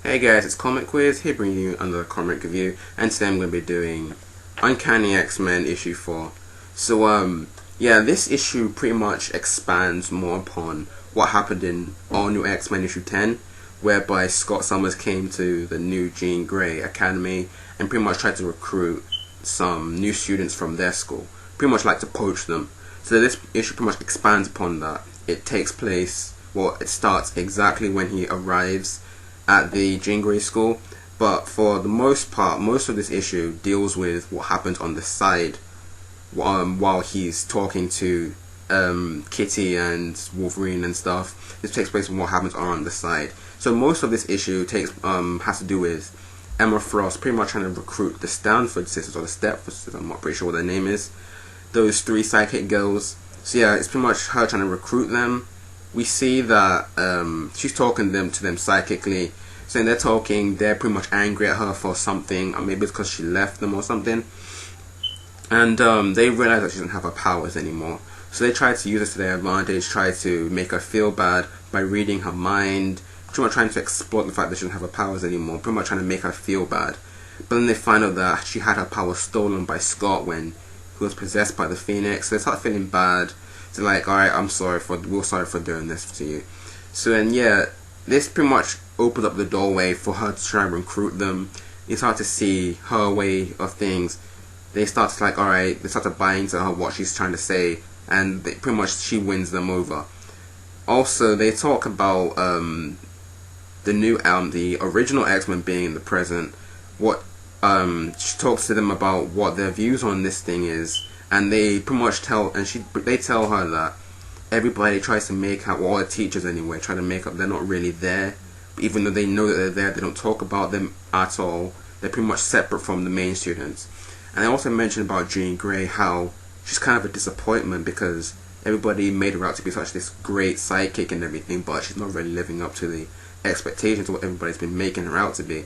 Hey guys, it's Comic Quiz, here bringing you another comic review, and today I'm going to be doing Uncanny X-Men issue 4. Yeah, this issue pretty much expands more upon what happened in All New X-Men issue 10, whereby Scott Summers came to the new Jean Grey Academy and pretty much tried to recruit some new students from their school, pretty much like to poach them. So this issue pretty much expands upon that. It takes place, well, it starts exactly when he arrives at the Jean Grey school, but for the most part, most of this issue deals with what happened on the side while he's talking to Kitty and Wolverine and stuff. This takes place when what happens on the side. So most of this issue has to do with Emma Frost pretty much trying to recruit the Stanford sisters, or the Stepford sisters, I'm not pretty sure what their name is, those three psychic girls. So yeah, it's pretty much her trying to recruit them. We see that she's talking to them psychically, saying they're pretty much angry at her for something, or maybe it's because she left them or something. And they realize that she doesn't have her powers anymore. So they try to use this to their advantage, try to make her feel bad by reading her mind, pretty much trying to exploit the fact that she doesn't have her powers anymore, pretty much trying to make her feel bad. But then they find out that she had her powers stolen by Scott when he was possessed by the Phoenix. So they start feeling bad. They're like, alright, we're sorry for doing this to you. So then yeah, this pretty much opens up the doorway for her to try and recruit them. You start to see her way of things. They start to they start to buy into her, what she's trying to say, and pretty much she wins them over. Also, they talk about the original X-Men being in the present. She talks to them about what their views on this thing is, and they pretty much tell her that everybody tries to make out, all the teachers anyway, try to make up they're not really there. Even though they know that they're there, they don't talk about them at all. They're pretty much separate from the main students. And I also mentioned about Jean Grey, how she's kind of a disappointment because everybody made her out to be such this great sidekick and everything, but she's not really living up to the expectations of what everybody's been making her out to be.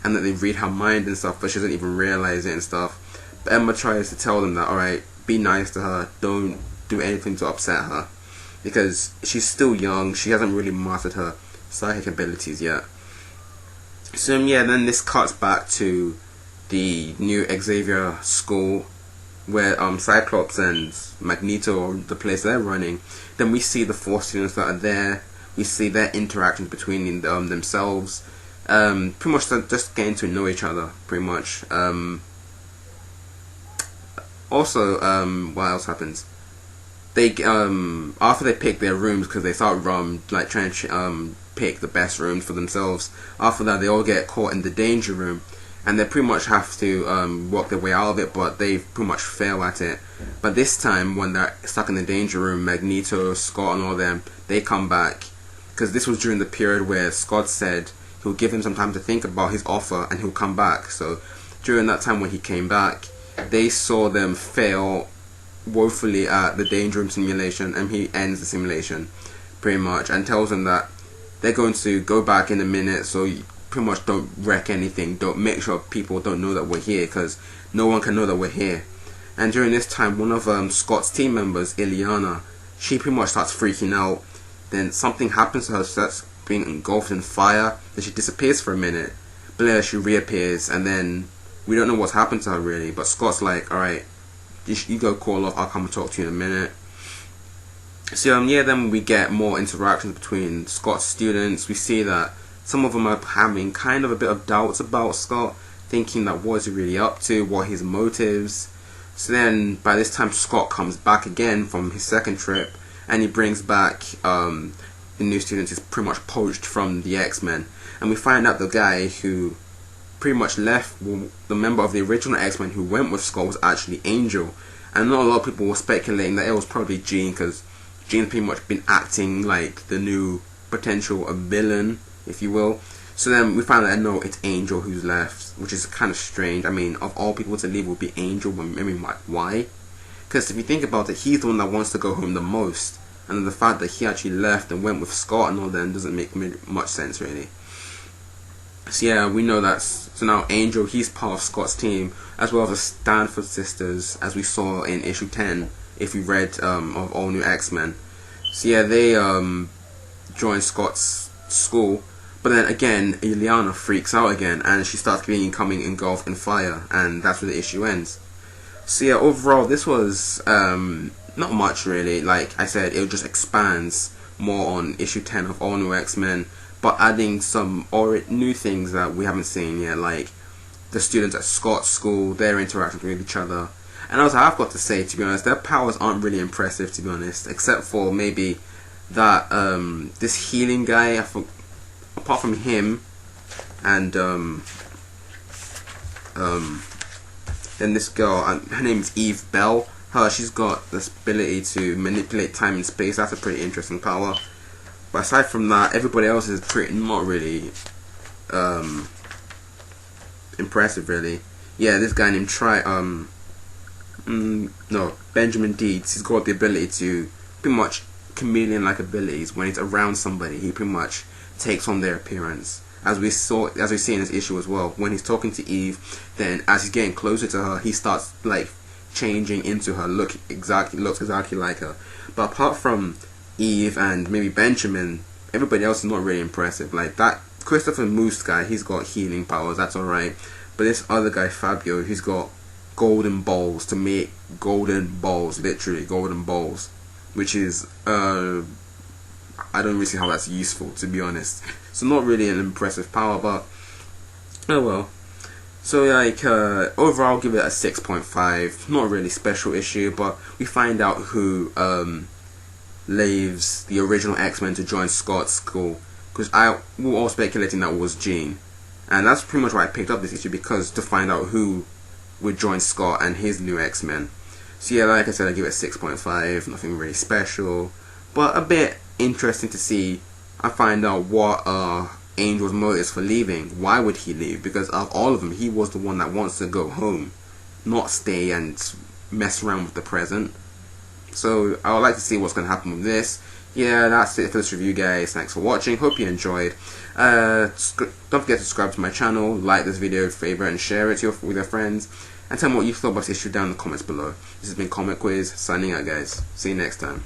And that they read her mind and stuff, but she doesn't even realize it and stuff. But Emma tries to tell them that, alright, be nice to her, don't do anything to upset her, because she's still young, she hasn't really mastered her psychic abilities yet. So yeah, then this cuts back to the new Xavier school, where Cyclops and Magneto are the place they're running. Then we see the four students that are there. We see their interactions between themselves. Pretty much just getting to know each other, pretty much. Also, what else happens? They after they pick their rooms, because they start trying to pick the best rooms for themselves. After that, they all get caught in the danger room, and they pretty much have to work their way out of it, but they pretty much fail at it. But this time, when they're stuck in the danger room, Magneto, Scott, and all them, they come back, because this was during the period where Scott said he'll give him some time to think about his offer and he'll come back. So during that time when he came back, they saw them fail woefully at the danger room simulation, and he ends the simulation pretty much and tells them that they're going to go back in a minute, so you pretty much don't wreck anything, don't make sure people don't know that we're here, because no one can know that we're here. And during this time, one of Scott's team members, Ileana, she pretty much starts freaking out. Then something happens to her, she starts being engulfed in fire, then she disappears for a minute, but then she reappears, and then we don't know what's happened to her really, but Scott's like, alright, you go call off, I'll come and talk to you in a minute. So yeah, then we get more interactions between Scott's students. We see that some of them are having kind of a bit of doubts about Scott, thinking that what is he really up to, what are his motives. So then by this time Scott comes back again from his second trip, and he brings back the new students is pretty much poached from the X-Men, and we find out the guy who pretty much left, the member of the original X-Men who went with Scott, was actually Angel. And not a lot of people were speculating that it was probably Jean, because Jean's pretty much been acting like the new potential villain, if you will. So then we find out, no, it's Angel who's left, which is kind of strange. I mean, of all people to leave would be Angel, but I mean, why? Because if you think about it, he's the one that wants to go home the most, and the fact that he actually left and went with Scott and all that doesn't make much sense really. So yeah, we know that. So now Angel, he's part of Scott's team, as well as the Stanford sisters, as we saw in issue 10, if you read of All New X-Men. So yeah, they join Scott's school, But then again, Ileana freaks out again, and she starts becoming engulfed in fire, and that's where the issue ends. So yeah, overall, this was not much really. Like I said, it just expands more on issue 10 of All New X-Men, but adding some new things that we haven't seen yet, like the students at Scott's school, their interactions with each other. And also, I've got to say, to be honest, their powers aren't really impressive, to be honest, except for maybe that this healing guy. Apart from him, and then this girl, her name's Eve Bell. She's got this ability to manipulate time and space. That's a pretty interesting power. But aside from that, everybody else is not really impressive, really. Yeah, this guy named Benjamin Deeds. He's got the ability to pretty much chameleon-like abilities. When he's around somebody, he pretty much takes on their appearance. As we see in this issue as well, when he's talking to Eve, then as he's getting closer to her, he starts like changing into her, looks exactly like her. But apart from Eve and maybe Benjamin, everybody else is not really impressive. Like that Christopher Moose guy, he's got healing powers, that's alright. But this other guy, Fabio, he's got golden balls to make golden balls, literally golden balls, which is I don't really see how that's useful, to be honest. So not really an impressive power, but oh well. So like overall, I'll give it a 6.5. Not really special issue, but we find out who leaves the original X-Men to join Scott's school, because we were all speculating that was Jean, and that's pretty much why I picked up this issue, because to find out who would join Scott and his new X-Men. So yeah, like I said, I give it a 6.5. Nothing really special, but a bit interesting to see. I find out what Angel's motives for leaving. Why would he leave? Because of all of them, he was the one that wants to go home, not stay and mess around with the present. So I would like to see what's going to happen with this. Yeah, that's it for this review, guys. Thanks for watching. Hope you enjoyed. Don't forget to subscribe to my channel, like this video, favorite, and share it with your friends. And tell me what you thought about this issue down in the comments below. This has been Comic Quiz, signing out, guys. See you next time.